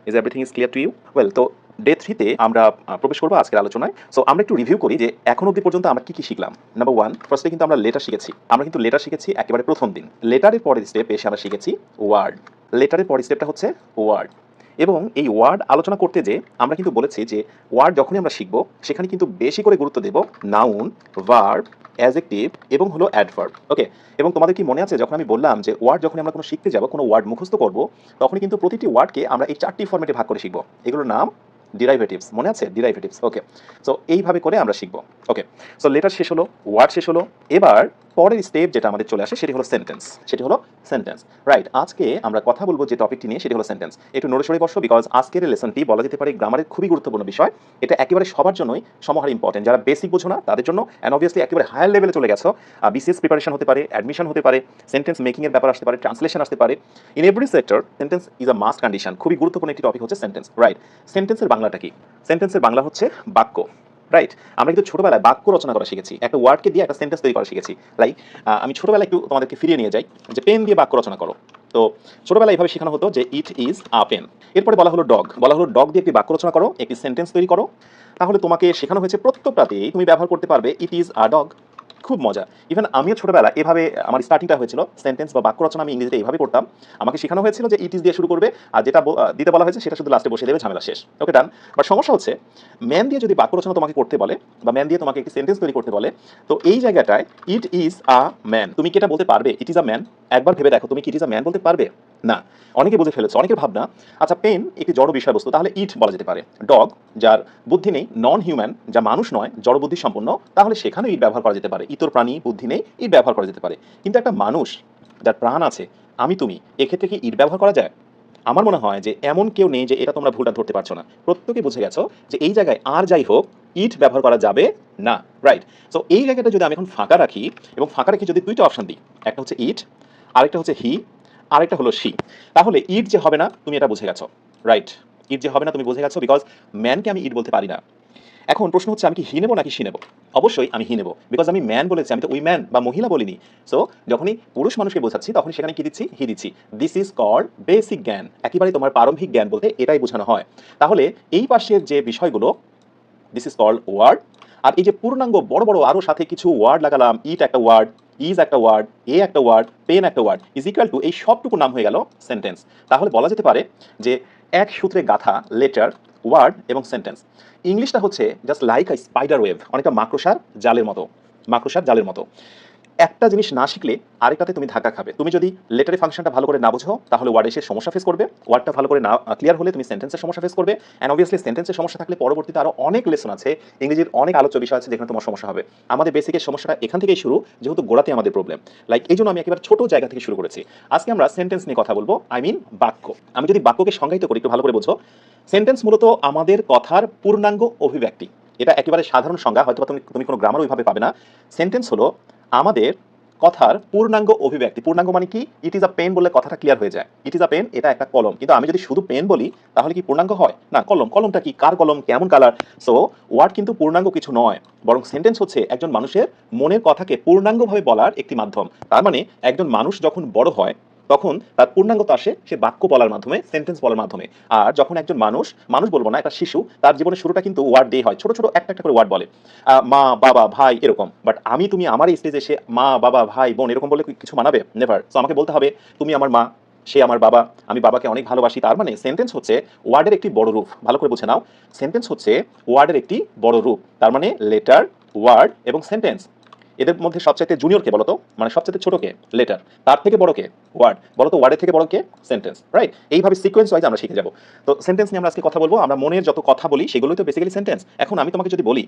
Is everything is clear to you? Well, তো day 3 তে আমরা প্রবেশ করবো আজকের আলোচনায়। সো আমরা একটু রিভিউ করি যে এখন অবধি পর্যন্ত আমরা কি শিখলাম। নাম্বার 1, ফার্স্টে কিন্তু আমরা লেটার শিখেছি। আমরা কিন্তু লেটার শিখেছি একেবারে প্রথম দিন। লেটারের পরের স্টেপে এসে আমরা শিখেছি ওয়ার্ড। লেটারের পরের স্টেপটা হচ্ছে ওয়ার্ড। এবং এই ওয়ার্ড আলোচনা করতে যে আমরা কিন্তু বলেছি যে ওয়ার্ড যখনই আমরা শিখবো সেখানে কিন্তু বেশি করে গুরুত্ব দেব নাউন, ভার্ব, অ্যাডজেক্টিভ এবং হলো অ্যাডভার্ব। ওকে, এবং তোমাদের কি মনে আছে যখন আমি বললাম যে ওয়ার্ড যখন আমরা কোনো শিখতে যাব, কোনো ওয়ার্ড মুখস্থ করব, তখনই কিন্তু প্রতিটি ওয়ার্ডকে আমরা এই 4টি ফরম্যাটে ভাগ করে শিখবো। এগুলোর নাম ডিরাইভেটিভস। মনে আছে? ডিরাইভেটিভস। ওকে, সো এইভাবে করে আমরা শিখবো। ওকে, সো লেটার শেষ হলো, ওয়ার্ড শেষ হলো। এবার পরের স্টেপ যেটা আমাদের চলে আসে সেটি হলো সেন্টেন্স। সেটি হলো সেন্টেন্স, রাইট। আজকে আমরা কথা বলবো যে টপিকটি নিয়ে, সেটি হলো সেন্টেন্স। একটু নড়ে সরে বসো, বিকজ আজকের লেসনটি বলা যেতে পারে গ্রামারের খুবই গুরুত্বপূর্ণ বিষয়। এটা একেবারে সবার জন্যই সমহার ইম্পর্টেন্ট। যারা বেসিক বোঝো না তাদের জন্য, অ্যান্ড অবভিয়াসলি একেবারে হায়ার লেভেলে চলে গেছো, বিসিএস প্রিপারেশন হতে পারে, অ্যাডমিশন হতে পারে, সেন্টেন্স মেকিং এর ব্যাপার আসতে পারে, ট্রান্সলেশন আসতে পারে। In every sector sentence is a must condition. খুবই গুরুত্বপূর্ণ একটি টপিক হচ্ছে সেন্টেন্স, রাইট। সেন্টেন্সের বাংলাটা কি? সেন্টেন্সের বাংলা হচ্ছে বাক্য, রাইট। আমরা কিন্তু ছোটবেলায় বাক্য রচনা করা শিখেছি, একটা ওয়ার্ডকে দিয়ে একটা সেন্টেন্স তৈরি করা শিখেছি। লাইক আমি ছোটবেলায় একটু তোমাদেরকে ফিরিয়ে নিয়ে যাই যে পেন দিয়ে বাক্য রচনা করো। তো ছোটবেলায় এইভাবে শেখানো হতো যে ইট ইজ আ পেন। এরপরে বলা হলো ডগ, বলা হলো ডগ দিয়ে একটি বাক্য রচনা করো, একটি সেন্টেন্স তৈরি করো। তাহলে তোমাকে শেখানো হয়েছে প্রত্যেকটাতেই তুমি ব্যবহার করতে পারবে ইট ইজ আ ডগ। খুব মজা। ইভেন আমিও ছোটবেলা এভাবে আমার স্টার্টিংটা হয়েছিল, সেন্টেন্স বা বাক্য রচনা আমি ইংরেজিতে এইভাবে করতাম। আমাকে শেখানো হয়েছিল যে ইট ইজ দিয়ে শুরু করবে, আর যেটা দিতে বলা হয়েছে সেটা শুধু লাস্টে বসে দেবে, ঝামেলা শেষ। ওকে, ডান। বাট সমস্যা হচ্ছে ম্যান দিয়ে যদি বাক্য রচনা তোমাকে করতে বলে বা ম্যান দিয়ে তোমাকে একটি সেন্টেন্স তৈরি করতে বলে, তো এই জায়গাটায় ইট ইজ আ ম্যান, তুমি কি এটা বলতে পারবে ইট ইজ আ ম্যান? একবার ভেবে দেখো, তুমি কি ইট ইজ আ ম্যান বলতে পারবে? না। অনেকে বুঝে ফেলেছে, অনেকের ভাবনা আচ্ছা পেন একটি জড় বিষয়বস্তু, তাহলে ইট বলা যেতে পারে। ডগ যার বুদ্ধি নেই, নন হিউম্যান, যা মানুষ নয়, জড় বুদ্ধি সম্পন্ন, তাহলে সেখানেও ইট ব্যবহার করা যেতে পারে। ইতর প্রাণী, বুদ্ধি নেই, ইট ব্যবহার করা যেতে পারে। কিন্তু একটা মানুষ যার প্রাণ আছে, আমি তুমি, এক্ষেত্রে কি ইট ব্যবহার করা যায়? আমার মনে হয় যে এমন কেউ নেই যে এটা তোমরা ভুলটা ধরতে পারছো না। প্রত্যেকে বুঝে গেছো যে এই জায়গায় আর যাই হোক ইট ব্যবহার করা যাবে না, রাইট। সো এই জায়গাটা যদি আমি এখন ফাঁকা রাখি, এবং ফাঁকা রেখে যদি দুইটা অপশন দিই, একটা হচ্ছে ইট, আরেকটা হচ্ছে হি, আরেকটা হলো শি, তাহলে ইট যে হবে না তুমি এটা বুঝে গেছো, রাইট। ইট যে হবে না তুমি বুঝে গেছো, বিকজ ম্যানকে আমি ইট বলতে পারি না। এখন প্রশ্ন হচ্ছে আমি কি হি নেবো নাকি শি নেবো? অবশ্যই আমি হি নেবো, বিকজ আমি ম্যান বলেছি, আমি তো উইম্যান বা মহিলা বলিনি। সো যখনই পুরুষ মানুষকে বোঝাচ্ছি তখন সেখানে কি দিচ্ছি? হি দিচ্ছি। দিস ইজ কল্ড বেসিক জ্ঞান, একেবারে তোমার প্রারম্ভিক জ্ঞান বলতে এটাই বোঝানো হয়। তাহলে এই পাশের যে বিষয়গুলো, দিস ইজ কল্ড ওয়ার্ড। আর এই যে পূর্ণাঙ্গ বড় বড় আরো সাথে কিছু ওয়ার্ড লাগালাম, ইট একটা ওয়ার্ড, ইজ একটা ওয়ার্ড, এ একটা ওয়ার্ড, পেন একটা ওয়ার্ড, ইজ ইকুয়াল টু এই সবটুকু নাম হয়ে গেল সেন্টেন্স। তাহলে বলা যেতে পারে যে এক সূত্রে গাথা লেটার, ওয়ার্ড এবং সেন্টেন্স। ইংলিশটা হচ্ছে জাস্ট লাইক আ স্পাইডার ওয়েভ, অনেকটা মাকড়সার জালের মতো। মাকড়সার জালের মতো একটা জিনিস না শিখলে আরেকটাতে তুমি ধাক্কা খাবে। তুমি যদি লেটারের ফাংশনটা ভালো করে না বুঝো তাহলে ওয়ার্ডে এসে সমস্যা ফেস করবে, ওয়ার্ডটা ভালো করে না ক্লিয়ার হলে তুমি সেন্টেন্সের সমস্যা ফেস করবে, অ্যান্ড অবভিয়াসলি সেন্টেন্সের সমস্যা থাকলে পরবর্তীতে আরো অনেক লেসন আছে, ইংরেজির অনেক আলোচ্য বিষয় আছে যেখানে তোমার সমস্যা হবে। আমাদের বেসিকের সমস্যাটা এখান থেকেই শুরু, যেহেতু গোড়াতে আমাদের প্রবলেম। লাইক এই জন্য আমি একেবারে ছোট জায়গা থেকে শুরু করেছি। আজকে আমরা সেন্টেন্স নিয়ে কথা বলবো, আই মিন বাক্য। আমি যদি বাক্যকে সংজ্ঞায়িত করি, একটু ভালো করে বোঝো। সেন্টেন্স মূলত আমাদের কথার পূর্ণাঙ্গ অভিব্যক্তি। এটা একেবারে সাধারণ সংজ্ঞা, হয়তো তুমি কোনো গ্রামার ওইভাবে পাবে না। সেন্টেন্স হলো আমাদের কথার পূর্ণাঙ্গ অভিব্যক্তি। পূর্ণাঙ্গ মানে কি? ইট ইজ আ পেন বললে কথাটা ক্লিয়ার হয়ে যায়। ইট ইজ আ পেন, এটা একটা কলম। কিন্তু আমি যদি শুধু পেন বলি তাহলে কি পূর্ণাঙ্গ হয়? না। কলম, কলমটা কি? কার কলম, কেমন কালার? সো ওয়ার্ড কিন্তু পূর্ণাঙ্গ কিছু নয়, বরং সেন্টেন্স হচ্ছে একজন মানুষের মনের কথাকে পূর্ণাঙ্গভাবে বলার একটি মাধ্যম। তার মানে একজন মানুষ যখন বড় হয় তখন তার পূর্ণাঙ্গতা আসে সে বাক্য বলার মাধ্যমে, সেন্টেন্স বলার মাধ্যমে। আর যখন একজন মানুষ, মানুষ বলবো না, একটা শিশু, তার জীবনের শুরুটা কিন্তু ওয়ার্ড দিয়ে হয়, ছোট ছোট একটা একটা করে ওয়ার্ড বলে, মা, বাবা, ভাই, এরকম। বাট আমি তুমি আমার এই স্টেজে এসে মা, বাবা, ভাই, বোন এরকম বলে কিছু মানাবে? নেভার। সো আমাকে বলতে হবে তুমি আমার মা, সে আমার বাবা, আমি বাবাকে অনেক ভালোবাসি। তার মানে সেন্টেন্স হচ্ছে ওয়ার্ডের একটি বড় রূপ। ভালো করে বুঝে নাও, সেন্টেন্স হচ্ছে ওয়ার্ডের একটি বড় রূপ। তার মানে লেটার, ওয়ার্ড এবং সেন্টেন্স। এদের মধ্যে সবচাইতে জুনিয়র কে বলতো? মানে সবচাইতে ছোট কে? লেটার। তার থেকে বড় কে? ওয়ার্ড। বলতো ওয়ার্ডের থেকে বড় কে? Sentence, right. এইভাবে সিকোয়েন্স ওয়াইজ আমরা শিখে যাব। তো সেন্টেন্স নিয়ে আমরা আজকে কথা বলবো। আমরা মনের যত কথা বলি সেগুলোই তো বেসিক্যালি সেন্টেন্স। এখন আমি তোমাকে যদি বলি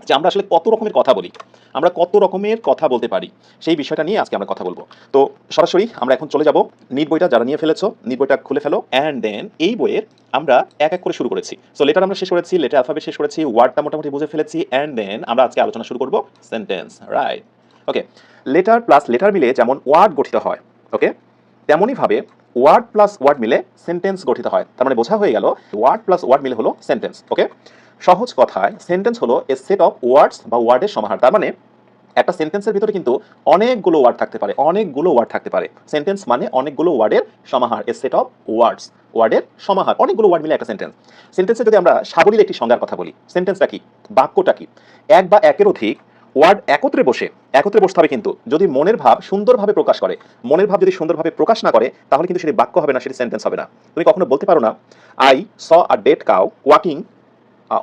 যে আমরা আসলে কত রকমের কথা বলি, আমরা কত রকমের কথা বলতে পারি, সেই বিষয়টা নিয়ে আজকে আমরা কথা বলবো। তো সরাসরি আমরা এখন চলে যাব নিট বইটা, যারা নিয়ে ফেলেছো নিট বইটা খুলে ফেলো, অ্যান্ড দেন এই বইয়ের আমরা এক এক করে শুরু করেছি। সো লেটার আমরা শেষ করেছি, লেটার অ্যালফাবেট শেষ করেছি, ওয়ার্ডটা মোটামুটি বুঝে ফেলেছি, অ্যান্ড দেন আমরা আজকে আলোচনা শুরু করব সেন্টেন্স, রাইট। ওকে, লেটার প্লাস লেটার মিলে যেমন ওয়ার্ড গঠিত হয়, ওকে, তেমনইভাবে ওয়ার্ড প্লাস ওয়ার্ড মিলে সেন্টেন্স গঠিত হয়। তার মানে বোঝা হয়ে গেল ওয়ার্ড প্লাস ওয়ার্ড মিলে হলো সেন্টেন্স। ওকে, সহজ কথায় সেন্টেন্স হলো এ সেট অফ ওয়ার্ডস বা ওয়ার্ডের সমাহার। তার মানে একটা সেন্টেন্সের ভিতরে কিন্তু অনেকগুলো ওয়ার্ড থাকতে পারে সেন্টেন্স মানে অনেকগুলো ওয়ার্ডের সমাহার, এ সেট অফ ওয়ার্ডস, ওয়ার্ডের সমাহার, অনেকগুলো ওয়ার্ড মিলে একটা সেন্টেন্স। সেন্টেন্সে যদি আমরা সাবলীল একটি সংজ্ঞার কথা বলি, সেন্টেন্সটা কি, বাক্যটা কি, এক বা একের অধিক ওয়ার্ড একত্রে বসতে হবে, কিন্তু যদি মনের ভাব সুন্দরভাবে প্রকাশ করে, মনের ভাব যদি সুন্দরভাবে প্রকাশ না করে তাহলে কিন্তু সেটি বাক্য হবে না, সেটি সেন্টেন্স হবে না। তুমি কখনো বলতে পারো না I saw a dead cow walking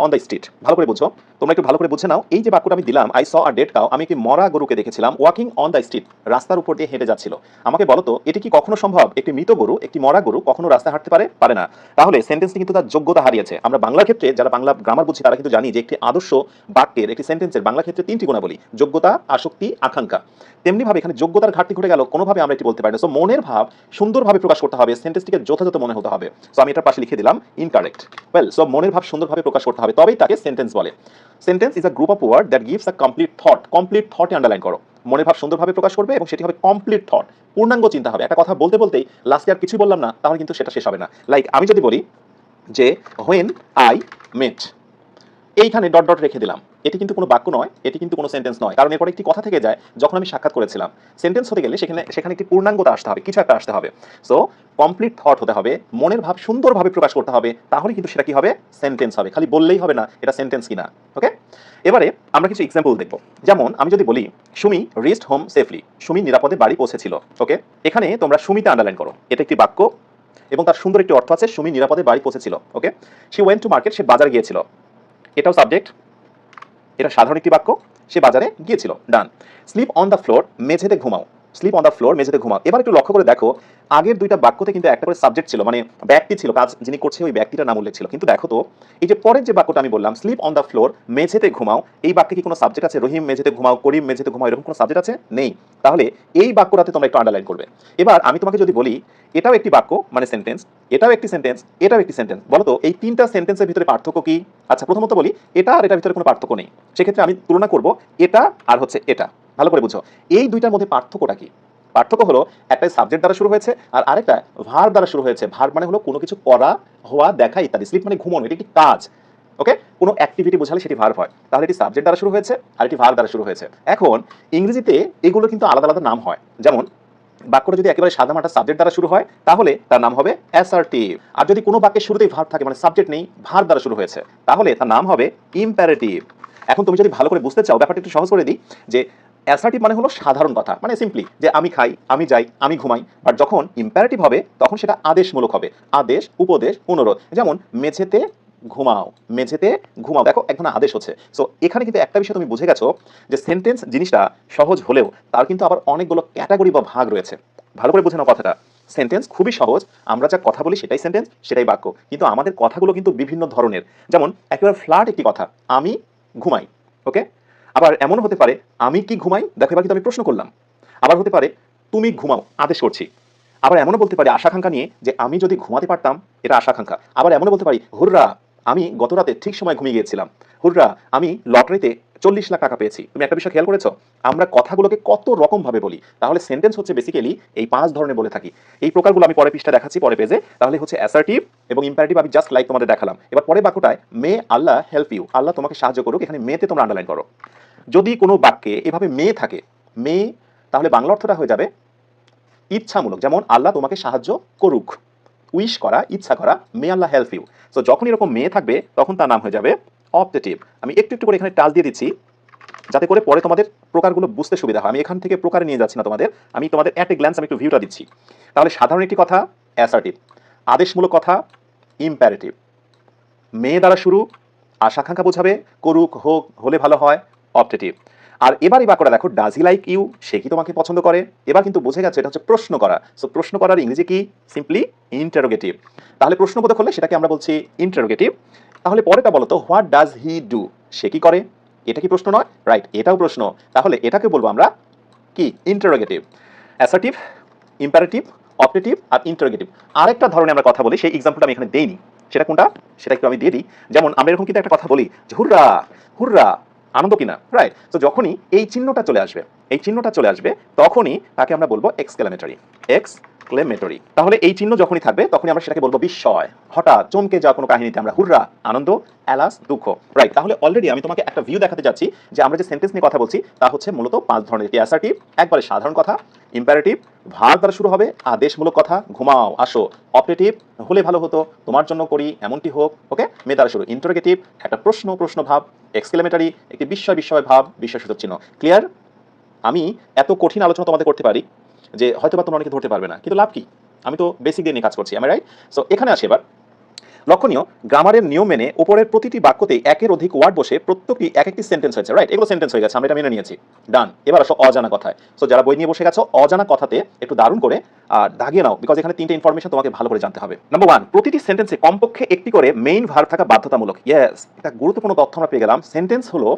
on the street. ভালো করে বুঝো, তোমরা একটু ভালো করে বুঝে নাও। এই যে বাক্যটা আমি দিলাম, I saw a dead cow, আমি একটি মরা গরুকে দেখেছিলাম, ওয়াকিং অন দ্য স্ট্রিট, রাস্তার উপর দিয়ে হেঁটে যাচ্ছিল। আমাকে বলো তো এটি কি কখনো সম্ভব? একটি মৃত গরু, একটি মরা গরু কখনো রাস্তায় হাঁটতে পারে না। তাহলে সেন্টেন্সটি কিন্তু তার যোগ্যতা হারিয়েছে। আমরা বাংলার ক্ষেত্রে যারা বাংলা গ্রামার বুঝি তারা কিন্তু জানি যে একটি আদর্শ বাক্যের, একটি সেন্টেন্সের বাংলা ক্ষেত্রে তিনটি গুণাবলী, যোগ্যতা, আসক্তি, আকাঙ্ক্ষা। তেমনি ভাবে এখানে যোগ্যতার ঘাটতি ঘটে গেল, কোনোভাবে আমরা এটি বলতে পারি না। সো মনের ভাব সুন্দরভাবে প্রকাশ করতে হবে, সেন্টেন্সটিকে যথাযথ মনে হতে হবে। সো আমি এটার পাশে লিখে দিলাম ইনকারেক্ট। ওয়েল, সো মনের ভাব সুন্দরভাবে প্রকাশ করতে হবে, তবেই তাকে সেন্টেন্স বলে। Sentence is a group of word that gives a complete thought. Complete থটে আন্ডারলাইন করো। মনের ভাব সুন্দরভাবে প্রকাশ করবে এবং সেটি হবে কমপ্লিট থট, পূর্ণাঙ্গ চিন্তা হবে। একটা কথা বলতে বলতেই লাস্টে আর কিছুই বললাম না, তাহলে কিন্তু সেটা শেষ হবে না। লাইক আমি যদি বলি যে হোয়েন আই মেট, এইখানে ডট ডট রেখে দিলাম, এটি কিন্তু কোনো বাক্য নয়, এটি কিন্তু কোনো সেন্টেন্স নয়, কারণ এরপরে একটি কথা থেকে যায় যখন আমি সাক্ষাৎ করেছিলাম। সেন্টেন্স হতে গেলে সেখানে একটি পূর্ণাঙ্গতা আসতে হবে, কিছু একটা আসতে হবে। সো কমপ্লিট থট হতে হবে, মনের ভাব সুন্দরভাবে প্রকাশ করতে হবে, তাহলে কিন্তু সেটা কি হবে, সেন্টেন্স হবে। খালি বললেই হবে না এটা সেন্টেন্স কিনা। ওকে, এবারে আমরা কিছু এক্সাম্পল দেখব। যেমন আমি যদি বলি Sumi reached home safely, Sumi নিরাপদে বাড়ি পৌঁছেছিল। ওকে, এখানে তোমরা সুমিতে আন্ডারলাইন করো, এটা একটি বাক্য এবং তার সুন্দর একটি অর্থ আছে, সুমি নিরাপদে বাড়ি পৌঁছেছিল। ওকে, শি ওয়েন্ট টু মার্কেট, সে বাজারে গিয়েছিল, এটাও সাবজেক্ট, এটা সাধারণ একটি বাক্য, সে বাজারে গিয়েছিল। ডান। স্লিপ অন দ্য ফ্লোর, মেঝেতে ঘুমাও, স্লিপ অন দ্য ফ্লোর, মেঝেতে ঘুমাও। এবার একটু লক্ষ্য করে দেখো, আগের দুইটা বাক্যতে কিন্তু একটা করে সাবজেক্ট ছিল, মানে ব্যক্তি ছিল, কাজ যিনি করছে ওই ব্যক্তিটার নাম উল্লেখ ছিল। কিন্তু দেখো তো এই যে পরের যে বাক্যটা আমি বললাম স্লিপ অন দ্য ফ্লোর, মেঝেতে ঘুমাও, এই বাক্যে কি কোনো সাবজেক্ট আছে? রহিম মেঝেতে ঘুমাও, করিম মেঝেতে ঘুমাও, এরকম কোনো সাবজেক্ট আছে? নেই। তাহলে এই বাক্যটাতে তোমরা একটু আন্ডারলাইন করবে। এবার আমি তোমাকে যদি বলি এটাও একটি বাক্য মানে সেন্টেন্স, এটাও একটি সেন্টেন্স, এটাও একটি সেন্টেন্স, বলো তো এই তিনটা সেন্টেন্সের ভিতরে পার্থক্য কি? আচ্ছা, প্রথমত বলি এটা আর এটার ভিতরে কোনো পার্থক্য নেই। সেক্ষেত্রে আমি তুলনা করব এটা আর হচ্ছে এটা। ভালো করে বুঝো, এই দুইটার মধ্যে পার্থক্যটা কি? পার্থক্য হলো একটা সাবজেক্ট দ্বারা শুরু হয়েছে আর আরেকটা ভার্ব দ্বারা শুরু হয়েছে। ভার্ব মানে হলো কোনো কিছু করা, হওয়া, দেখা ইত্যাদি। স্লিপ মানে ঘুমানো, এটি একটি কাজ। ওকে, কোনো অ্যাক্টিভিটি বোঝালে সেটি ভার্ব হয়। তাহলে এটি সাবজেক্ট দ্বারা শুরু হয়েছে আর এটি ভার্ব দ্বারা শুরু হয়েছে। এখন ইংরেজিতে এগুলো কিন্তু আলাদা আলাদা নাম হয়। যেমন বাক্যটা যদি একেবারে সাদামাটা সাবজেক্ট দ্বারা শুরু হয় তাহলে তার নাম হবে অ্যাসার্টিভ। আর যদি কোনো বাক্যের শুরুতেই ভার্ব থাকে, মানে সাবজেক্ট নেই, ভার্ব দ্বারা শুরু হয়েছে, তাহলে তার নাম হবে ইম্পারেটিভ। এখন তুমি যদি ভালো করে বুঝতে চাও, ব্যাপারটা একটু সহজ করে দিই, যে অ্যাসার্টিভ মানে হলো সাধারণ কথা, মানে সিম্পলি যে আমি খাই, আমি যাই, আমি ঘুমাই। বাট যখন ইম্পারেটিভ হবে তখন সেটা আদেশমূলক হবে, আদেশ, উপদেশ, অনুরোধ। যেমন মেঝেতে ঘুমাও, মেঝেতে ঘুমাও, দেখো এক ধরনের আদেশ হচ্ছে। সো এখানে কিন্তু একটা বিষয় তুমি বুঝে গেছো যে সেন্টেন্স জিনিসটা সহজ হলেও তার কিন্তু আবার অনেকগুলো ক্যাটাগরি বা ভাগ রয়েছে। ভালো করে বুঝে নাও কথাটা। সেন্টেন্স খুবই সহজ, আমরা যা কথা বলি সেটাই সেন্টেন্স, সেটাই বাক্য, কিন্তু আমাদের কথাগুলো কিন্তু বিভিন্ন ধরনের। যেমন একেবারে ফ্ল্যাট একটি কথা, আমি ঘুমাই। ওকে, আবার এমন হতে পারে আমি কি ঘুমাই, দেখো এবার কিন্তু আমি প্রশ্ন করলাম। আবার হতে পারে তুমি ঘুমাও, আদেশ করছি। আবার এমনও বলতে পারি আশাকাঙ্ক্ষা নিয়ে, যে আমি যদি ঘুমাতে পারতাম, এটা আশাকাঙ্ক্ষা। আবার এমনও বলতে পারি হুররা, আমি গত রাতে ঠিক সময় ঘুমিয়ে গিয়েছিলাম। হুররা, আমি লটারিতে 40 লাখ টাকা পেয়েছি। তুমি একটা বিষয় খেয়াল করেছো, আমরা কথাগুলোকে কত রকম ভাবে বলি। তাহলে সেন্টেন্স হচ্ছে বেসিক্যালি এই 5 ধরনের বলে থাকি। এই প্রকারগুলো আমি পরে পৃষ্ঠা দেখাচ্ছি, পরে পেজে। তাহলে হচ্ছে অ্যাসার্টিভ এবং ইম্পারেটিভ আমি জাস্ট লাইক তোমাদের দেখালাম। এবার পরে বাক্যটায় মে আল্লাহ হেল্প ইউ, আল্লাহ তোমাকে সাহায্য করুক, এখানে মেতে তোমরা আন্ডারলাইন করো। যদি কোনো বাক্যে এভাবে মে থাকে, মে, তাহলে বাংলা অর্থটা হয়ে যাবে ইচ্ছামূলক। যেমন আল্লাহ তোমাকে সাহায্য করুক, উইশ করা, ইচ্ছা করা, মে আল্লাহ হেল্প ইউ। সো যখন এরকম মে থাকবে তখন তার নাম হয়ে যাবে অপটেটিভ। আমি একটু একটু করে এখানে টাচ দিয়ে দিচ্ছি যাতে করে পরে তোমাদের প্রকারগুলো বুঝতে সুবিধা হয়। আমি এখান থেকে প্রকারে নিয়ে যাচ্ছি না তোমাদের, আমি তোমাদের অ্যাট এ গ্ল্যান্স আমি একটু ভিউটা দিচ্ছি। তাহলে সাধারণ একটি কথা অ্যাসার্টিভ, আদেশমূলক কথা ইম্পারেটিভ, মে দ্বারা শুরু, আশাকাঙ্ক্ষা বোঝাবে, করুক, হোক, হলে ভালো হয়, অপটেটিভ। আর এবার এই বাক্যটা দেখো, ডাজ হি লাইক ইউ, সে কি তোমাকে পছন্দ করে। এবার কিন্তু বুঝে গেছে এটা হচ্ছে প্রশ্ন করা। সো প্রশ্ন করার ইংরেজি কি? Simply interrogative. তাহলে প্রশ্নবোধক হলে সেটাকে আমরা বলছি ইন্টারোগেটিভ। তাহলে পরেটা বলো তো, হোয়াট ডাজ হি ডু, সে কি করে। এটা কি প্রশ্ন নয়? রাইট, এটাও প্রশ্ন। তাহলে এটাকে বলবো আমরা কি? ইন্টারোগেটিভ। অ্যাসার্টিভ, ইম্পারেটিভ, অপটেটিভ আর ইন্টারোগেটিভ। আরেকটা ধরনের আমরা কথা বলি, সেই এক্সাম্পলটা আমি এখানে দেইনি, সেটা কোনটা সেটা একটু আমি দিয়ে দিই। যেমন আমরা এরকম কিন্তু একটা কথা বলি যে হুররা, হুররা, আনন্দ কিনা, রাইট। তো যখনই এই চিহ্নটা চলে আসবে, এই চিহ্নটা চলে আসবে, তখনই তাকে আমরা বলবো এক্সক্লেমেটরি, এক্স এক্সক্লেমেটরি। তাহলে এই চিহ্ন যখনই থাকবে তখনই আমরা সেটাকে বলবো বিস্ময়, হঠাৎ চমকে যাওয়া কোনো কাহিনীতে আমরা হুররা, আনন্দ, অ্যালাস, দুঃখ। রাইট, তাহলে অলরেডি আমি তোমাকে একটা ভিউ দেখাতে যাচ্ছি যে আমরা যে সেন্টেন্স নিয়ে কথা বলছি তা হচ্ছে মূলত 5 ধরনের। কি অ্যাসার্টিভ, একবারে সাধারণ কথা; ইম্পারেটিভ, ভার্ব দ্বারা শুরু হবে, আদেশমূলক কথা, ঘুমাও, আসো; অপারেটিভ, হলে ভালো হতো, তোমার জন্য করি, এমনটি হোক, ওকে, মে দ্বারা শুরু; ইন্টারোগেটিভ, একটা প্রশ্ন, প্রশ্ন ভাব; এক্সক্লেমেটরি, একটি বিস্ময়, বিস্ময় ভাব, বিস্ময়সূচক চিহ্ন। ক্লিয়ার? আমি এত কঠিন আলোচনা তোমাদের করতে পারি যে হয়তোবা তোমরা অনেকে ধরতে পারবে না, কিন্তু লাভ কি? আমি তো বেসিক দিয়ে নিয়ে কাজ করছি, আমি রাইট? সো এখানে আসি এবার। লক্ষণীয়, গ্রামারের নিয়ম মেনে উপরের প্রতিটি বাক্যতে একের অধিক ওয়ার্ড বসে প্রত্যেকটি এক একটি সেন্টেন্স হয়েছে। রাইট, এগুলো সেন্টেন্স হয়ে গেছে, আমরা এটা মেনে নিয়েছি। ডান। এবার আসো অজানা কথায়। সো যারা বই নিয়ে বসে গেছো, অজানা কথাতে একটু দারুণ করে দাগিয়ে নাও, বিকজ এখানে 3টে ইনফরমেশন তোমাকে ভালো করে জানতে হবে। নাম্বার 1, প্রতিটি সেন্টেন্সে কমপক্ষে একটি করে মেইন ভার্ব থাকা বাধ্যতামূলক। ইয়েস, এটা গুরুত্বপূর্ণ তথ্য আমরা পেয়ে গেলাম। সেন্টেন্স হলো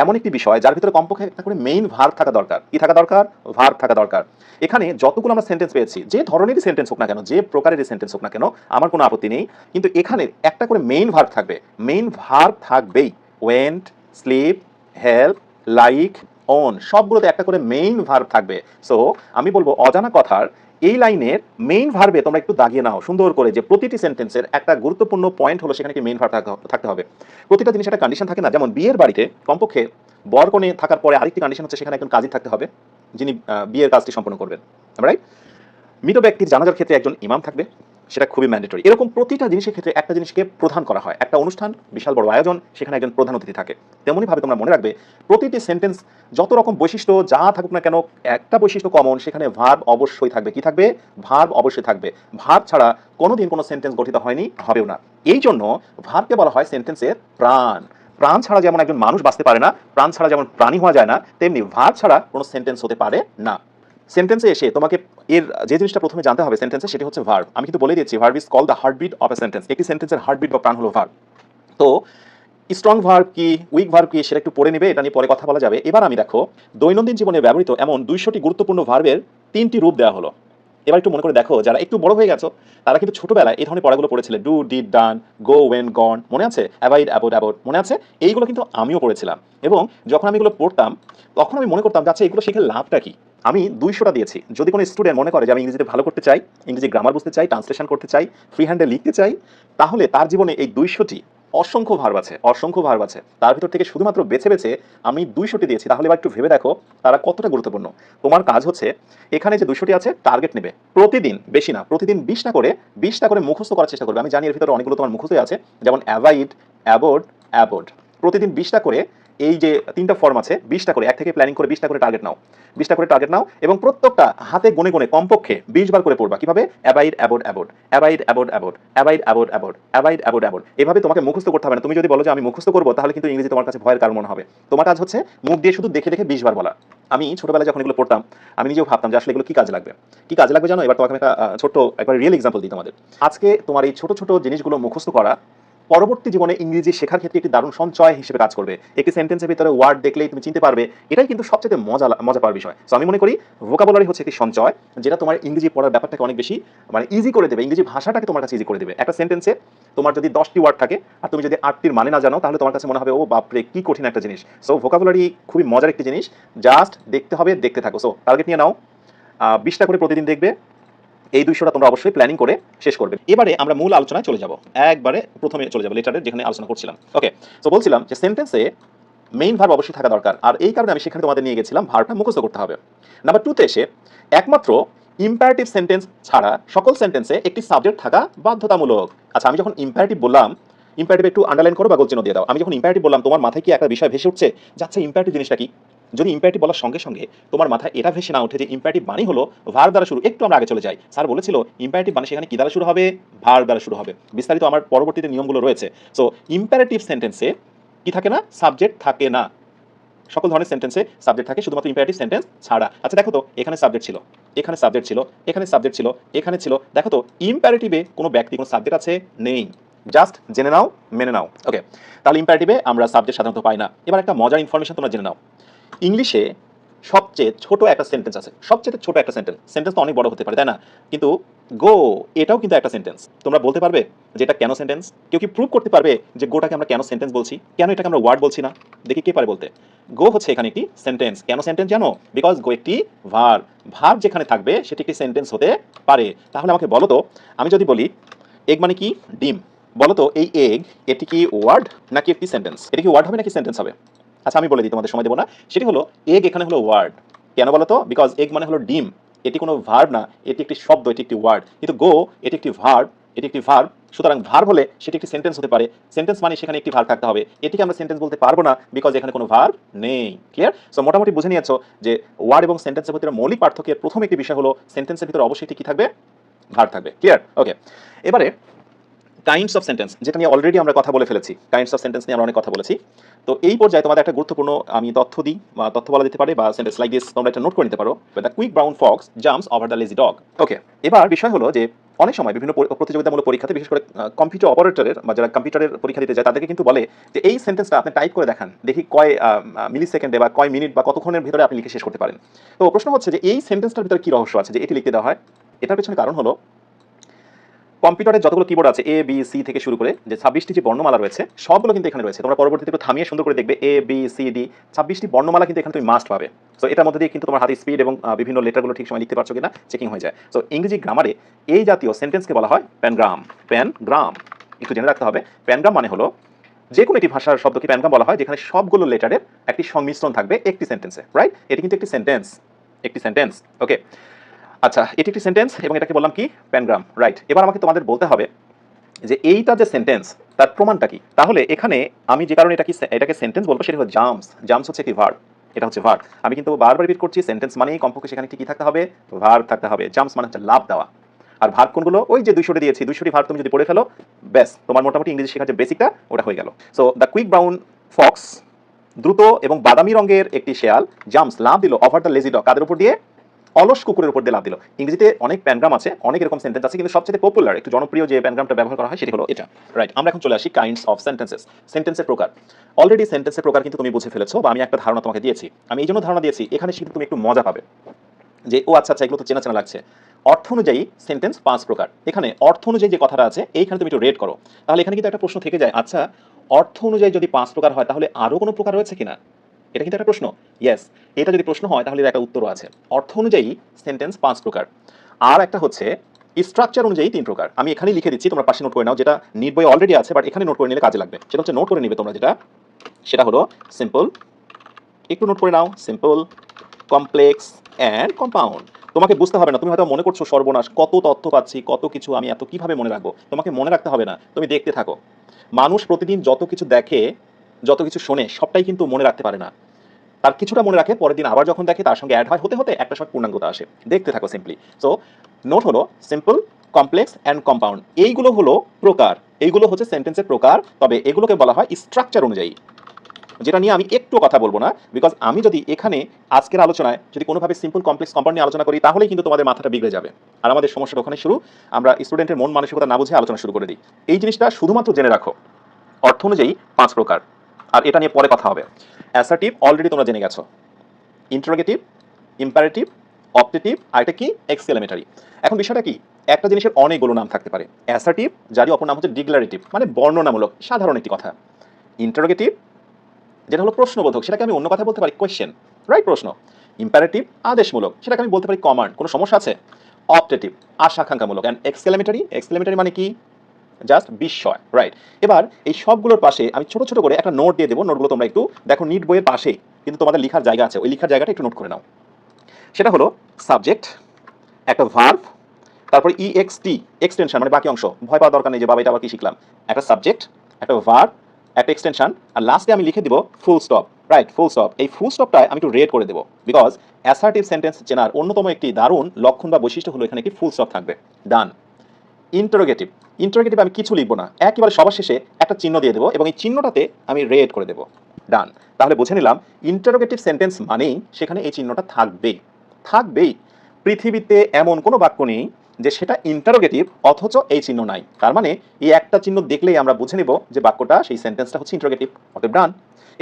এমন একটি বিষয় যার ভিতরে কমপক্ষে একটা করে মেইন ভার্ব থাকা দরকার। কি থাকা দরকার? ভার্ব থাকা দরকার। এখানে যতগুলো আমরা সেন্টেন্স পেয়েছি, যে ধরনেরই সেন্টেন্স হোক না কেন, যে প্রকারেরই সেন্টেন্স হোক না কেন, আমার কোনো আপত্তি নেই, কিন্তু এখানে একটা করে মেইন ভার্ব থাকবে। মেইন ভার্ব থাকবেই। Went, sleep, help, like, on, সবগুলোতে একটা করে মেইন ভার্ব থাকবে। সো আমি বলবো অজানা কথার এই লাইনের মেইন ভার্বে তোমরা একটু দাগিয়ে নাও সুন্দর করে, যে প্রতিটি সেন্টেন্সের একটা গুরুত্বপূর্ণ পয়েন্ট হলো সেখানে কি মেইন ভার্ব থাকতে হবে। প্রতিটা জিনিস একটা কন্ডিশন থাকে না, যেমন বিয়ের বাড়িতে কমপক্ষে বর কনে থাকার পরে আরেকটি কন্ডিশন হচ্ছে সেখানে একজন কাজী থাকতে হবে যিনি বিয়ের কাজটি সম্পন্ন করবেন, রাইট? মৃত ব্যক্তির জানাজার ক্ষেত্রে একজন ইমাম থাকবে, সেটা খুবই ম্যান্ডেটরি। এরকম প্রতিটা জিনিসের ক্ষেত্রে একটা জিনিসকে প্রধান করা হয়। একটা অনুষ্ঠান, বিশাল বড় আয়োজন, সেখানে একজন প্রধান অতিথি থাকে। তেমনি ভাবে তোমরা মনে রাখবে প্রতিটি সেন্টেন্স যত রকম বৈশিষ্ট্য যা থাকুক না কেন, একটা বৈশিষ্ট্য কমন, সেখানে ভার্ব অবশ্যই থাকবে। কি থাকবে? ভার্ব অবশ্যই থাকবে। ভার্ব ছাড়া কোনোদিন কোনো সেন্টেন্স গঠিত হয়নি, হবেও না। এই জন্য ভার্বকে বলা হয় সেন্টেন্সের প্রাণ। প্রাণ ছাড়া যেমন একজন মানুষ বাঁচতে পারে না, প্রাণ ছাড়া যেমন প্রাণী হওয়া যায় না, তেমনি ভার্ব ছাড়া কোনো সেন্টেন্স হতে পারে না। সেন্টেন্সে এসে তোমাকে এর যে জিনিসটা প্রথমে জানতে হবে সেন্টেন্সে, সেটি হচ্ছে ভার্ব। আমি কিন্তু বলে দিয়েছি verb is called the heartbeat of a sentence. একটি সেন্টেন্সের হার্টবিট বা প্রাণ হলো ভার্ব। তো স্ট্রং ভার্ব কি, উইক ভার্ব কি, সেটা একটু পড়ে নেবে, এটা নিয়ে পরে কথা বলা যাবে। এবার আমি দেখো দৈনন্দিন জীবনে ব্যবহৃত এমন 200টি গুরুত্বপূর্ণ ভার্বের 3টি রূপ দেওয়া হলো। এবার একটু মনে করে দেখো, যারা একটু বড় হয়ে গেছো তারা কিন্তু ছোটবেলায় এই ধরনের পড়াগুলো পড়েছিলে। Do, did, done, go, went, gone, মনে আছে? অ্যাভয়েড, অ্যাবোড, অ্যাবোড, মনে আছে? এইগুলো কিন্তু আমিও পড়েছিলাম, এবং যখন আমি এগুলো পড়তাম তখন আমি মনে করতাম যে আচ্ছা এগুলো শিখে লাভটা কি। আমি 200টা দিয়েছি। যদি কোনো স্টুডেন্ট মনে করে যে আমি ইংরেজিতে ভালো করতে চাই, ইংরেজি গ্রামার বুঝতে চাই, ট্রান্সলেশন করতে চাই, ফ্রি হ্যান্ডে লিখতে চাই, তাহলে তার জীবনে এই 200টি অসংখ্য ভার্ব আছে, অসংখ্য ভার্ব আছে। তার ভিতর থেকে শুধুমাত্র বেছে বেছে আমি 200টি দিয়েছি। তাহলে এবার একটু ভেবে দেখো তারা কতটা গুরুত্বপূর্ণ। তোমার কাজ হচ্ছে এখানে যে 200টি আছে টার্গেট নেবে প্রতিদিন, বেশি না, প্রতিদিন 20টা করে মুখস্থ করার চেষ্টা করবে। আমি জানি এর ভিতরে অনেকগুলো তোমার মুখস্থই আছে, যেমন অ্যাভয়েড, অ্যাবোড, অ্যাবোড। প্রতিদিন 20টা করে, এই যে 3টা ফর্ম আছে, 20টা করে, এক থেকে প্ল্যানিং করে 20টা করে টার্গেট নাও, 20টা করে টার্গেট নাও, এবং প্রত্যেকটা হাতে গুনে গুনে কমপক্ষে 20 বার করে পড়বা। কিভাবে? Abide, abode, abode, abide, abode, abode, abide, abode, abode, abide, abode, abode. এভাবে তোমাকে মুখস্থ করতে হবে না। তুমি যদি বলো যে আমি মুখস্থ করবো, তাহলে কিন্তু ইংরেজি তোমার কাছে ভয়ের কারণ মনে হবে। তোমার কাজ হচ্ছে মুখ দিয়ে শুধু দেখে দেখে 20 বার বলা। আমি ছোটবেলায় যখন এগুলো পড়তাম আমি নিজেও ভাবতাম যে আসলে এগুলো কি কাজে লাগবে, কি কাজে লাগবে জানো? এবার তোমাকে একটা ছোট্ট একবার রিয়েল এক্সাম্পল দিই তোমাদের। আজকে তোমার এই ছোট ছোট জিনিসগুলো মুখস্থ করা পরবর্তী জীবনে ইংরেজি শেখার ক্ষেত্রে একটি দারুণ সঞ্চয় হিসেবে কাজ করবে। একটি সেন্টেন্সের ভিতরে ওয়ার্ড দেখলেই তুমি চিনতে পারবে, এটাই কিন্তু সবচেয়ে মজা পাওয়ার বিষয়। সো আমি মনে করি ভোকাবুলারি হচ্ছে একটি সঞ্চয়, যেটা তোমার ইংরেজি পড়ার ব্যাপারটাকে অনেক বেশি ইজি করে দেবে, ইংরেজি ভাষাটাকে তোমার কাছে ইজি করে দেবে। একটা সেন্টেন্সে তোমার যদি 10টি ওয়ার্ড থাকে আর তুমি যদি 8টির মানে না জানো, তাহলে তোমার কাছে মনে হবে ও বাপরে কি কঠিন একটা জিনিস। সো ভোকাবুলারি খুবই মজার একটি জিনিস, জাস্ট দেখতে হবে, দেখতে থাকো। সো টার্গেট নিয়ে নাও, 20টা করে প্রতিদিন দেখবে। এই 200টা তোমরা অবশ্যই প্ল্যানিং করে শেষ করবে। এবারে আমরা মূল আলোচনায় চলে যাব, একবারে প্রথমে চলে যাব লেটারের যেখানে আলোচনা করছিলাম। ওকে, তো বলছিলাম যে সেন্টেন্সে মেইন ভার্ব অবশ্যই থাকা দরকার, আর এই কারণে আমি সেখানে তোমাদের নিয়ে গেছিলাম ভার্বটা মুখস্থ করতে হবে। নাম্বার 2তে এসে একমাত্র ইম্পারেটিভ সেন্টেন্স ছাড়া সকল সেন্টেন্সে একটি সাবজেক্ট থাকা বাধ্যতামূলক। আচ্ছা, আমি যখন ইম্পারেটিভ বললাম, ইম্পারেটিভ একটু আন্ডারলাইন করো বা গোল চিহ্ন দিয়ে দাও। আমি যখন ইম্পারেটিভ বললাম, তোমার মাথায় কি একটা বিষয় ভেসে উঠছে যাচ্ছে ইম্পারেটিভ জিনিসটা কি? যদি ইম্পারেটিভ বলার সঙ্গে সঙ্গে তোমার মাথায় এটা ভেসে না ওঠে যে ইম্পারেটিভ মানে হলো ভার্ব দ্বারা শুরু, একটু আমরা আগে চলে যাই। স্যার বলেছিল ইম্পারেটিভ মানে সেখানে কি দ্বারা শুরু হবে? ভার্ব দ্বারা শুরু হবে। বিস্তারিত আমার পরবর্তীতে নিয়মগুলো রয়েছে। সো ইম্পারেটিভ সেন্টেন্সে কি থাকে না? সাবজেক্ট থাকে না। সকল ধরনের সেন্টেন্সে সাবজেক্ট থাকে, শুধুমাত্র ইম্পারেটিভ সেন্টেন্স ছাড়া। আচ্ছা দেখো তো, এখানে সাবজেক্ট ছিল, এখানে সাবজেক্ট ছিল, এখানে সাবজেক্ট ছিল, এখানে ছিল। দেখো তো ইম্পারেটিভে কোনো ব্যক্তি, কোনো সাবজেক্ট আছে? নেই। জাস্ট জেনে নাও, মেনে নাও। ওকে, তাহলে ইম্পারেটিভে আমরা সাবজেক্ট সাধারণত পাই না। এবার একটা মজার ইনফরমেশন তোমরা জেনে নাও। ইংলিশে সবচেয়ে ছোট একটা সেন্টেন্স আছে, সবচেয়ে ছোট একটা সেন্টেন্স তো অনেক বড় হতে পারে তাই না, কিন্তু গো এটাও কিন্তু একটা সেন্টেন্স। তোমরা বলতে পারবে যে এটা কেন সেন্টেন্স? কেউ কি প্রুভ করতে পারবে যে গোটাকে আমরা কেন সেন্টেন্স বলছি, কেন এটাকে আমরা ওয়ার্ড বলছি না? দেখি কে পারে বলতে। গো হচ্ছে এখানে একটি সেন্টেন্স। কেন সেন্টেন্স জানো? বিকজ গো একটি ভার্ব। ভার্ব যেখানে থাকবে সেটি একটি সেন্টেন্স হতে পারে। তাহলে আমাকে বলো তো, আমি যদি বলি এগ মানে কি? ডিম। বলো তো এই এগ এটি কি ওয়ার্ড নাকি একটি সেন্টেন্স? এটা কি ওয়ার্ড হবে নাকি সেন্টেন্স হবে? আচ্ছা আমি বলে দিই, তোমাদের সময় দেবো না। সেটি হলো এগ এখানে হলো ওয়ার্ড। কেন বলো তো? বিকজ এগ মানে হলো ডিম, এটি কোনো ভার্ব না, এটি একটি শব্দ, এটি একটি ওয়ার্ড। কিন্তু গো এটি একটি ভার্ব, এটি একটি ভার্ব। সুতরাং ভার্ব হলে সেটি একটি সেন্টেন্স হতে পারে। সেন্টেন্স মানে সেখানে একটি ভার্ব থাকতে হবে। এটিকে আমরা সেন্টেন্স বলতে পারবো না বিকজ এখানে কোনো ভার্ব নেই। ক্লিয়ার? সো মোটামুটি বুঝে নিয়েছো যে ওয়ার্ড এবং সেন্টেন্সের ভিতরে মৌলিক পার্থক্যের প্রথম একটি বিষয় হলো সেন্টেন্সের ভিতরে অবশ্যই একটি কি থাকবে? ভার্ব থাকবে। ক্লিয়ার? ওকে, এবারে কাইন্ডস অফ সেন্টেন্স, যেটা নিয়ে অলরেডি আমরা কথা বলে ফেলেছি। কাইন্ডস অফ সেন্টেন্স নিয়ে আমরা অনেক কথা বলেছি। তো এই পর্যায়ে তোমাদের একটা গুরুত্বপূর্ণ আমি তথ্য দিই, বা তথ্য বলা যেতে পারে, বা সেন্টেন্স লাইক দিস তোমরা একটা নোট করে নিতে পারো। The quick brown fox jumps over the lazy dog. Okay, এবার বিষয় হলো যে অনেক সময় বিভিন্ন প্রতিযোগিতামূলক পরীক্ষাতে, বিশেষ করে কম্পিউটার অপারেটরের বা যারা কম্পিউটারের পরীক্ষা দিতে যায় তাদেরকে কিন্তু বলে যে এই সেন্টেন্সটা আপনি টাইপ করে দেখান, দেখি কয় মিলি সেকেন্ডে বা কয় মিনিট বা কতক্ষণের ভিতরে আপনি লিখে শেষ করতে পারেন। তো প্রশ্ন হচ্ছে যে এই সেন্টেন্সটার ভিতরে কি রহস্য আছে যে এটি লিখতে দেওয়া হয়? এটার পেছনে কারণ হলো কম্পিউটারের যতগুলো কিবোর্ড আছে এ বি সি থেকে শুরু করে যে 26টি যে বর্ণমালা রয়েছে সবগুলো কিন্তু এখানে রয়েছে। তোমরা পরবর্তীতে একটু থামিয়ে সুন্দর করে দেখবে এ বি সি ডি 26টি বর্ণমালা কিন্তু এখানে তুমি মাস্ট পাবে। সো এটার মধ্যে দিয়ে কিন্তু তোমার হাতের স্পিড এবং বিভিন্ন লেটারগুলো ঠিক সময় লিখতে পারছো কিনা চেকিং হয়ে যায়। সো ইংরেজি গ্রামারে এই জাতীয় সেন্টেন্সকে বলা হয় প্যানগ্রাম। প্যানগ্রাম একটু জেনে রাখতে হবে। প্যানগ্রাম মানে হলো যে কোনো একটি ভাষার শব্দকে প্যানগ্রাম বলা হয় যেখানে সবগুলো লেটারের একটি সংমিশ্রণ থাকবে একটি সেন্টেন্সে। রাইট? এটি কিন্তু একটি সেন্টেন্স, একটি সেন্টেন্স। ওকে, আচ্ছা এটি একটি সেন্টেন্স এবং এটাকে বললাম কি? প্যানগ্রাম। রাইট, এবার আমাকে তোমাদের বলতে হবে যে এইটা যে সেন্টেন্স তার প্রমাণটা কি। তাহলে এখানে আমি যে কারণে এটাকে সেন্টেন্স বলবো সেটা হলো জাম্পস। জাম্পস হচ্ছে একটি ভার্ব, এটা হচ্ছে ভার্ব। আমি কিন্তু বারবার রিপিট করছি, সেন্টেন্স মানেই কমপক্ষে সেখানে কি থাকতে হবে? ভার্ব থাকতে হবে। জাম্পস মানে হচ্ছে লাফ দেওয়া। আর ভার্ব কোনগুলো? ওই যে 200টি দিয়েছি, 200টি ভার্ব তুমি যদি পড়ে ফেলো ব্যাস তোমার মোটামুটি ইংরেজি শেখার যে বেসিকটা ওটা হয়ে গেল। So the quick brown Fox, দ্রুত এবং বাদামি রঙের একটি শেয়াল, জাম্পস লাফ দিল ওভার দ্য লেজি ডগ, কাদের উপর দিয়ে? অলস কুকুরের উপর দিয়ে লাফ দিল। ইংরেজিতে অনেক প্যানগ্রাম আছে, অনেক এরকম সেন্টেন্স আছে, কিন্তু সবচেয়ে পপুলার একটু জনপ্রিয় যে প্যানগ্রামটা ব্যবহার করা হয় সেটি হলো এটা। রাইট, আমরা এখন চলে আসি কাইন্ডস অফ সেন্টেন্সেস, সেন্টেন্সের প্রকার। অলরেডি সেন্টেন্সের প্রকার কিন্তু তুমি বুঝে ফেলেছো, বা আমি একটা ধারণা তোমাকে দিয়েছি। আমি এই জন্য ধারণা দিয়েছি এখানে কিন্তু তুমি একটু মজা পাবে যে ও আচ্ছা আচ্ছা এগুলো তো চেনা চেনা লাগছে। অর্থ অনুযায়ী সেন্টেন্স 5 প্রকার। এখানে অর্থ অনুযায়ী যে কথাটা আছে এইখানে তুমি একটু রেড করো। তাহলে এখানে কিন্তু একটা প্রশ্ন থেকে যায়, আচ্ছা অর্থ অনুযায়ী যদি 5 প্রকার হয় তাহলে আরো কোনো প্রকার রয়েছে কিনা? এটা কিন্তু একটা প্রশ্ন। ইয়েস, এটা যদি প্রশ্ন হয় তাহলে এর একটা উত্তরও আছে। অর্থ অনুযায়ী সেন্টেন্স 5 প্রকার। আর একটা হচ্ছে স্ট্রাকচার অনুযায়ী 3 প্রকার। আমি এখানেই লিখে দিচ্ছি, তোমরা পাশে নোট করে নাও, যেটা নিট বই অলরেডি আছে বাট এখানে নোট করে নিলে কাজে লাগবে। সেটা হচ্ছে নোট করে নিবে তোমরা, যেটা সেটা হলো সিম্পল, একটু নোট করে নাও, সিম্পল, কমপ্লেক্স অ্যান্ড কম্পাউন্ড। তোমাকে বুঝতে হবে না, তুমি হয়তো মনে করছো সর্বনাশ কত তথ্য পাচ্ছি, কত কিছু আমি এত কিভাবে মনে রাখবো। তোমাকে মনে রাখতে হবে না, তুমি দেখতে থাকো। মানুষ প্রতিদিন যত কিছু দেখে, যত কিছু শোনে সবটাই কিন্তু মনে রাখতে পারে না। তার কিছুটা মনে রাখে, পরের দিন আবার যখন দেখে তার সঙ্গে অ্যাড হয়, হতে হতে একটা সময় পূর্ণাঙ্গতা আসে। দেখতে থাকো সিম্পলি। সো নোট হলো সিম্পল, কমপ্লেক্স অ্যান্ড কম্পাউন্ড, এইগুলো হলো প্রকার, এইগুলো হচ্ছে সেন্টেন্সের প্রকার। তবে এগুলোকে বলা হয় স্ট্রাকচার অনুযায়ী, যেটা নিয়ে আমি একটু কথা বলবো না। বিকজ আমি যদি এখানে আজকের আলোচনায় যদি কোনোভাবে সিম্পল, কমপ্লেক্স, কম্পাউন্ড নিয়ে আলোচনা করি তাহলেই কিন্তু তোমাদের মাথাটা বিগড়ে যাবে। আর আমাদের সমস্যাটা ওখানে শুরু, আমরা স্টুডেন্টের মন মানসিকতা না বুঝে আলোচনা শুরু করে দিই। এই জিনিসটা শুধুমাত্র জেনে রাখো, অর্থ অনুযায়ী 5 প্রকার। আর এটা নিয়ে পরে কথা হবে। অ্যাসার্টিভ অলরেডি তোমরা জেনে গেছো, ইন্টারোগেটিভ, ইম্পারেটিভ, অপটেটিভ, আর এটা কি? এক্সক্লেমেটরি। এখন বিষয়টা কি, একটা জিনিসের অনেকগুলো নাম থাকতে পারে। অ্যাসার্টিভ যারই অপর নাম হচ্ছে ডিক্লারেটিভ, মানে বর্ণনামূলক, সাধারণ একটি কথা। ইন্টারোগেটিভ যেটা হলো প্রশ্নবোধক, সেটাকে আমি অন্য কথা বলতে পারি কোয়েশ্চেন, রাইট? প্রশ্ন। ইম্পারেটিভ আদেশমূলক, সেটাকে আমি বলতে পারি কমান্ড, কোনো সমস্যা আছে? অপটেটিভ আশাকাঙ্ক্ষামূলক। অ্যান্ড এক্সক্লেমেটরি, এক্সক্লেমেটরি মানে কি? জাস্ট বিস্ময়, রাইট? এবার এই সবগুলোর পাশে আমি ছোট ছোট করে একটা নোট দিয়ে দেবো। নোটগুলো তোমরা একটু দেখো, নিট বইয়ের পাশেই কিন্তু তোমাদের লিখার জায়গা আছে, ওই লিখার জায়গাটা একটু নোট করে নাও। সেটা হলো সাবজেক্ট, একটা ভার্ব, তারপরে ইএক্সটি এক্সটেনশন, মানে বাকি অংশ, ভয় পাওয়ার দরকার নেই যে বাবা এটা আবার কি শিখলাম। একটা সাবজেক্ট, একটা ভার্ব, একটা এক্সটেনশন, আর লাস্টে আমি লিখে দিব full stop, right? Full stop. এই ফুল স্টপটায় আমি একটু রেড করে দেবো, বিকজ অ্যাসার্টিভ সেন্টেন্স চেনার অন্যতম একটি দারুণ লক্ষণ বা বৈশিষ্ট্য হলো এখানে একটি ফুল স্টপ থাকবে। ডান। ইন্টারোগেটিভ, ইন্টারোগেটিভ আমি কিছু লিখবো না, একেবারে সবার শেষে একটা চিহ্ন দিয়ে দেবো এবং এই চিহ্নটাতে আমি রেড করে দেবো। ডান। তাহলে বুঝে নিলাম ইন্টারোগেটিভ সেন্টেন্স মানেই সেখানে এই চিহ্নটা থাকবেই, থাকবেই। পৃথিবীতে এমন কোনো বাক্য নেই যে সেটা ইন্টারোগেটিভ অথচ এই চিহ্ন নাই। তার মানে এই একটা চিহ্ন দেখলেই আমরা বুঝে নিব যে বাক্যটা, সেই সেন্টেন্সটা হচ্ছে ইন্টারোগেটিভ। অতএব ডান।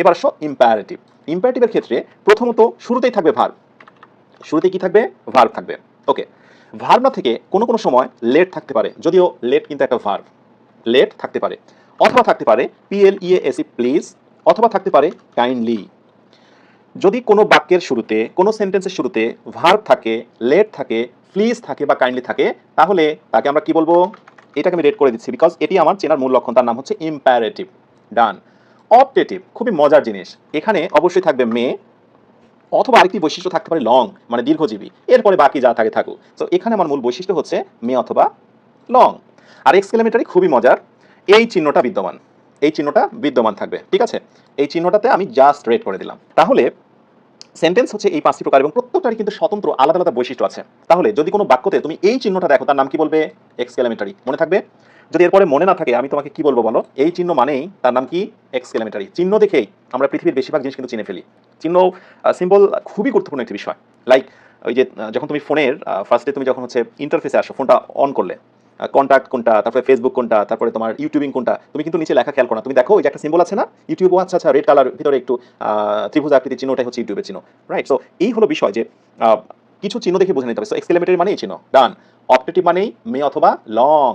এবার আসো ইম্পারেটিভ। ইম্পারেটিভের ক্ষেত্রে প্রথমত শুরুতেই থাকবে ভার্ব, শুরুতে কি থাকবে? ভার্ব থাকবে। ওকে, ভার্ব না থেকে কোনো কোনো সময় লেট থাকতে পারে, যদিও লেট কিন্তু একটা ভার্ব। লেট থাকতে পারে, অথবা থাকতে পারে PLEASE প্লিজ, অথবা থাকতে পারে কাইন্ডলি। যদি কোনো বাক্যের শুরুতে, কোনো সেন্টেন্সের শুরুতে ভার্ব থাকে, লেট থাকে, প্লিজ থাকে বা কাইন্ডলি থাকে, তাহলে তাকে আমরা কি বলবো? এটাকে আমি রেট করে দিচ্ছি, বিকজ এটি আমার চেনার মূল লক্ষণ। তার নাম হচ্ছে ইম্পারেটিভ। ডান। অপটেটিভ, খুবই মজার জিনিস। এখানে অবশ্যই থাকবে মে, অথবা আরেকটি বৈশিষ্ট্য থাকতে পারে লং, মানে দীর্ঘজীবী। এরপরে বাকি যা থাকে থাকুক। তো এখানে আমার মূল বৈশিষ্ট্য হচ্ছে মে অথবা লং। আর এক্সক্লেমেটরি খুবই মজার, এই চিহ্নটা বিদ্যমান, এই চিহ্নটা বিদ্যমান থাকবে। ঠিক আছে, এই চিহ্নটাতে আমি জাস্ট রেট করে দিলাম। তাহলে সেন্টেন্স হচ্ছে এই 5টি প্রকার এবং প্রত্যেকটারই কিন্তু স্বতন্ত্র আলাদা আলাদা বৈশিষ্ট্য আছে। তাহলে যদি কোনো বাক্যতে তুমি এই চিহ্নটা দেখো, তার নাম কি বলবে? এক্সক্লেমেটরি। মনে থাকবে? যদি এরপরে মনে না থাকে, আমি তোমাকে কি বলবো বলো? এই চিহ্ন মানেই তার নাম কি? এক্সক্লেমেটরি। চিহ্ন দেখেই আমরা পৃথিবীর বেশিরভাগ জিনিস কিন্তু চিনে ফেলি। চিহ্ন, সিম্বল খুবই গুরুত্বপূর্ণ একটি বিষয়। লাইক ওই যে যখন তুমি ফোনের ফার্স্টে তুমি যখন হচ্ছে ইন্টারফেসে আসো, ফোনটা অন করলে কন্ট্যাক্ট কোনটা, তারপরে ফেসবুক কোনটা, তারপরে তোমার ইউটিউবিং কোনটা, তুমি কিন্তু নিচে লেখা খেয়াল করো না। তুমি দেখো ওই যে একটা সিম্বল আছে না ইউটিউব, আচ্ছা আচ্ছা রেড কালার ভিতরে একটু ত্রিভুজ আকৃতির চিহ্ন, ওটাই হচ্ছে ইউটিউবের চিহ্ন। রাইট, সো এই হলো বিষয় যে কিছু চিহ্ন দেখে বুঝে নিতে হবে। সো এক্সক্লেমেটরি মানে এই চিহ্ন। ডান। অপটেটিভ মানেই মে অথবা লং।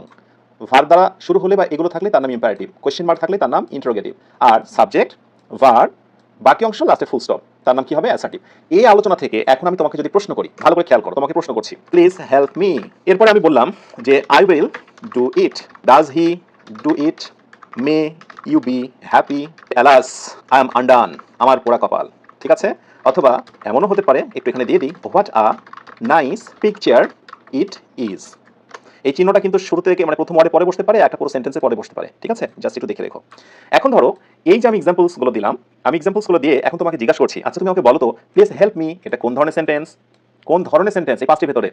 ভার্ব দ্বারা শুরু হলে বা এগুলো থাকলে তার নাম ইম্পারেটিভ, কোয়েশ্চেন মার্ক থাকলে তার নাম ইন্টারোগেটিভ, আর সাবজেক্ট, ভার্ব, বাকি অংশ লাস্টে ফুল স্টপ, তার নাম কি হবে? অ্যাসার্টিভ। এই আলোচনা থেকে এখন আমি তোমাকে যদি প্রশ্ন করি, ভালো করে খেয়াল করো, তোমাকে প্রশ্ন করছি, প্লিজ হেল্প মি। এরপরে আমি বললাম যে I will do it, does he do it, may you be happy, alas I am undone, আমার পোড়া কপাল। ঠিক আছে, অথবা এমনও হতে পারে, একটু এখানে দিয়ে দিই, what a nice picture it is. এই চিহ্নটা কিন্তু শুরু থেকে মানে প্রথম ওয়ার্ডে পরে বসতে পারে, একটা পুরো সেন্টেন্সে পরে বসতে পারে। ঠিক আছে, জাস্ট একটু দেখে রেখো। এখন ধরো এই যে আমি এক্সাম্পলসগুলো দিলাম, আমি এক্সাম্পলসগুলো দিয়ে এখন তোমাকে জিজ্ঞাসা করছি, আচ্ছা তুমি আমাকে বলো তো, প্লিজ হেল্প মি, এটা কোন ধরনের সেন্টেন্স? কোন ধরনের সেন্টেন্স এই 5টির ভেতরে?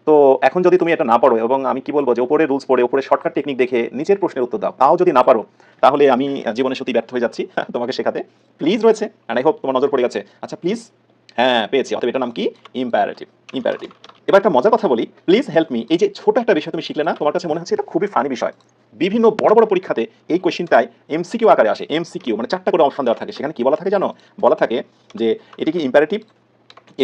তো এখন যদি তুমি এটা না পারো, এবং আমি কি বলবো যে উপরে রুলস পড়ে, উপরে শর্টকাট টেকনিক দেখে নিচের প্রশ্নের উত্তর দাও, তাও যদি না পারো, তাহলে আমি জীবনে সত্যি ব্যর্থ হয়ে যাচ্ছি তোমাকে শেখাতে। প্লিজ রয়েছে, এন্ড আই হোপ তোমার নজর পড়ে গেছে। আচ্ছা প্লিজ, হ্যাঁ পেয়েছি, অতএব এটার নাম কি? ইম্পারেটিভ। ইম্পারেটিভ। এবার একটা মজার কথা বলি, প্লিজ হেল্প মি, এই যে ছোট একটা বিষয় তুমি শিখলে না, তোমার কাছে মনে হচ্ছে এটা খুবই ফানি বিষয়। বিভিন্ন বড় বড় পরীক্ষাতে এই কোয়েশ্চেনটাই এমসিকিউ আকারে আসে। এমসিকিউ মানে 4টা করে অপশন দেওয়া থাকে, সেখানে কি বলা থাকে জানো? বলা থাকে যে এটি কি ইম্পারেটিভ,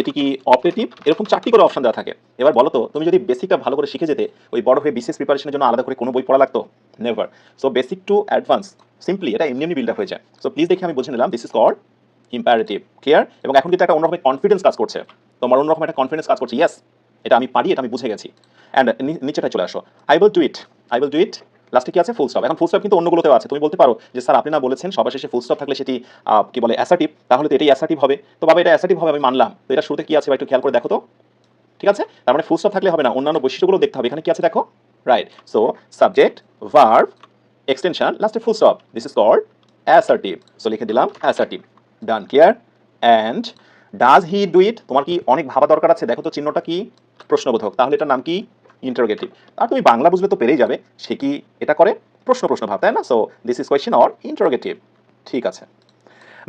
এটি কি অপারেটিভ, এরকম 4টি করে অপশন দেওয়া থাকে। এবার বলো তো, তুমি যদি বেসিকটা ভালো করে শিখে যেতে, ওই বড় হয়ে বিসিএস প্রিপারেশনের জন্য আলাদা করে কোনো বই পড়া লাগতো? Never. So basic to advance, simply এটা এমনি এমনি বিল্ড আপ হয়ে যায়। সো প্লিজ দেখে আমি বুঝে নিলাম, this is called imperative. Clear? এবং এখন কিন্তু একটা অন্যরকম কনফিডেন্স কাজ করছে, তোমার অন্যরকম একটা কনফিডেন্স কাজ করছে। ইয়েস, এটা আমি পারি, এটা আমি বুঝে গেছি। অ্যান্ড নিচেটায় চলে আসো, I will do it, I will do ইট, লাস্টে কি আছে? Full stop. এখন ফুল স্টপ কিন্তু অন্যগুলোতেও আছে। তুমি বলতে পারো যে স্যার আপনি না বলেছেন সবার শেষে ফুল স্টপ থাকলে সেটি কি বলে অ্যাসার্টিভ, তাহলে তো এটাই অ্যাসার্টিভ হবে। তো বাবা এটা অ্যাসার্টিভ হবে, আমি মানলাম। তো এটা শুরুতে কি আছে বা একটু খেয়াল করে দেখো তো। ঠিক আছে, তার মানে ফুল স্টপ থাকলে হবে না, অন্যান্য বৈশিষ্ট্যগুলো দেখতে হবে। এখানে কি আছে দেখো, right. So subject, verb, extension, লাস্টে full stop, this is called assertive. So লিখে দিলাম assertive. Done. Clear? And does he do it, তোমার কি অনেক ভাবা দরকার আছে? দেখো তো চিহ্নটা কি? প্রশ্নবোধক, তাহলে এটার নাম কি? ইন্টারোগেটিভ। আর তুমি বাংলা বুঝলে তো পেরেই যাবে, সে কি এটা করে? প্রশ্ন প্রশ্ন ভাব, তাই না? So this is question or interrogative. ঠিক আছে,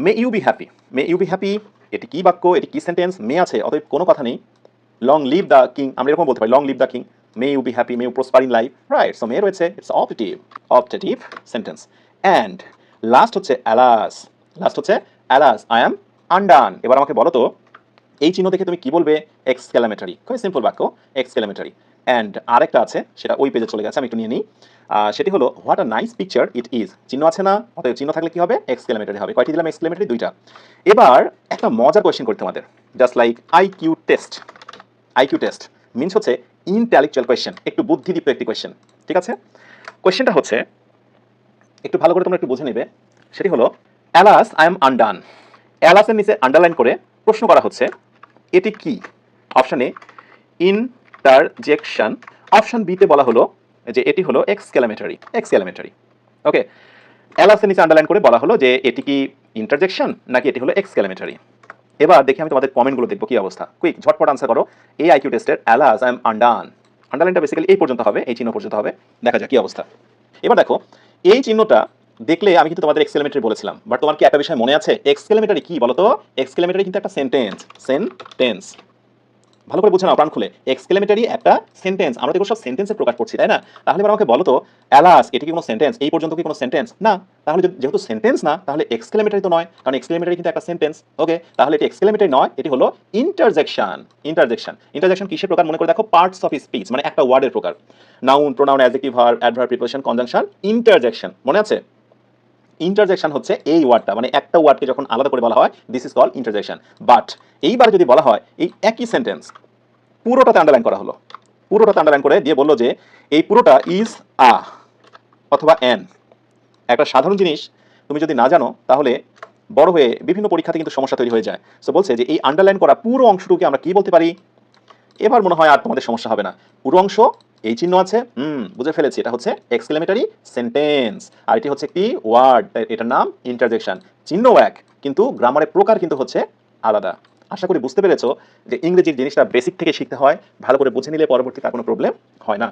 may you be happy, may you be happy, এটি কি বাক্য, এটি কি সেন্টেন্স? মে আছে, অতএব কোনো কথা নেই। লং লিভ দ্য কিং, আমরা এরকম বলতে পারি, long live the king, may you be happy, may you prosper in life. Right, so may রয়েছে, it's optative, optative sentence. And last হচ্ছে অ্যালাস, লাস্ট হচ্ছে অ্যালাস আই অ্যাম আনডান। এবার আমাকে বলো তো, এই চিহ্ন দেখে তুমি কি বলবে? এক্সক্লেমেটরি। খুবই সিম্পল বাক্য, এক্সক্লেমেটরি। অ্যান্ড আরেকটা আছে, সেটা ওই পেজে চলে গেছে, আমি একটু নিয়ে নিই। সেটি হলো what a nice picture it is. চিহ্ন আছে না, অতএব চিহ্ন থাকলে কি হবে? এক্সক্লেমেটরি হবে। কয়টি দিলাম এক্সক্লেমেটরি? 2টা। এবার একটা মজার কোয়েশ্চেন করতে আমাদের, just like IQ test. IQ test means হচ্ছে ইন্টেলেকচুয়াল কোয়েশ্চেন, একটু বুদ্ধিদীপ্ত একটি কোয়েশ্চেন। ঠিক আছে, কোয়েশ্চেনটা হচ্ছে একটু ভালো করে তোমরা একটু বুঝে নেবে। সেটি হলো অ্যালাস আই এম আনডান, অ্যালাসের নিচে আন্ডারলাইন করে প্রশ্ন করা হচ্ছে এটি কি? অপশন এ ইন্টারজেকশন, অপশন বিতে বলা হলো যে এটি হলো এক্সক্লেমেটরি। এক্সক্লেমেটরি। ওকে, অ্যালাসের নিচে আন্ডারলাইন করে বলা হলো যে এটি কি ইন্টারজেকশন নাকি এটি হলো এক্সক্লেমেটরি। এবার দেখি আমি তোমাদের কমেন্টগুলো দেখবো কি অবস্থা। কুইক ঝটপট আনসার করো। এই আইকিউ টেস্টের অ্যালাস আই এম আনডান, আন্ডারলাইনটা বেসিক্যালি এই পর্যন্ত হবে, এই চিহ্ন পর্যন্ত হবে। দেখা যাক কি অবস্থা। এবার দেখো, এই চিহ্নটা দেখলে আমি কিন্তু তোমাদের এক্সক্লেমেটরি বলেছিলাম, বাট তোমার কি একটা বিষয় মনে আছে? এক্সক্লেমেটরি কি বলো তো? এক্সক্লেমেটরি কিন্তু একটা সেন্টেন্স, সেন্টেন্স। ভালো করে বুঝে নাও প্রাণ খুলে। এক্সক্লেমেটরি একটা সেন্টেন্স, আমরা তো সব সেন্টেন্সে প্রকাশ করছি, তাই না? তাহলে এবার আমাকে বলো তো, অ্যালাস এটি কি কোনো সেন্টেন্স? এই পর্যন্ত কি কোনো সেন্টেন্স? না। তাহলে যেহেতু সেন্টেন্স না, তাহলে এক্সক্লেমেটরি তো নয়, কারণ এক্সক্লেমেটরি কিন্তু একটা সেন্টেন্স। ওকে, তাহলে এটি এক্সক্লেমেটরি নয়, এটি হলো ইন্টারজেকশন। ইন্টারজেকশন কিসের প্রকার মনে করে দেখো, পার্টস অফ স্পিচ, মানে একটা ওয়ার্ডের প্রকার। Noun, pronoun, adjective, verb, adverb, preposition, conjunction, interjection. মনে আছে? ইন্টারজেকশন হচ্ছে এই ওয়ার্ডটা, মানে একটা ওয়ার্ডকে যখন আলাদা করে বলা হয়, this is called interjection. But এইবার যদি বলা হয় এই একই সেন্টেন্স পুরোটাতে আন্ডারলাইন করা হলো, পুরোটাতে আন্ডারলাইন করে দিয়ে বললো যে এই পুরোটা ইজ আ অথবা অ্যান, একটা সাধারণ জিনিস তুমি যদি না জানো তাহলে বড় হয়ে বিভিন্ন পরীক্ষাতে কিন্তু সমস্যা তৈরি হয়ে যায়। সো বলছে যে এই আন্ডারলাইন করা পুরো অংশটুকে আমরা কি বলতে পারি? এবার মনে হয় আর তোমাদের সমস্যা হবে না। পুরো অংশ এই চিহ্ন আছে, বুঝে ফেলেছি, এটা হচ্ছে এক্সক্লেমেটরি সেন্টেন্স, আর এটি হচ্ছে একটি ওয়ার্ড, এটার নাম ইন্টারজেকশন। চিহ্ন এক, কিন্তু গ্রামারের প্রকার কিন্তু হচ্ছে আলাদা। আশা করি বুঝতে পেরেছো যে ইংরেজির জিনিসটা বেসিক থেকে শিখতে হয়, ভালো করে বুঝে নিলে পরবর্তীতে আর কোনো প্রবলেম হয় না।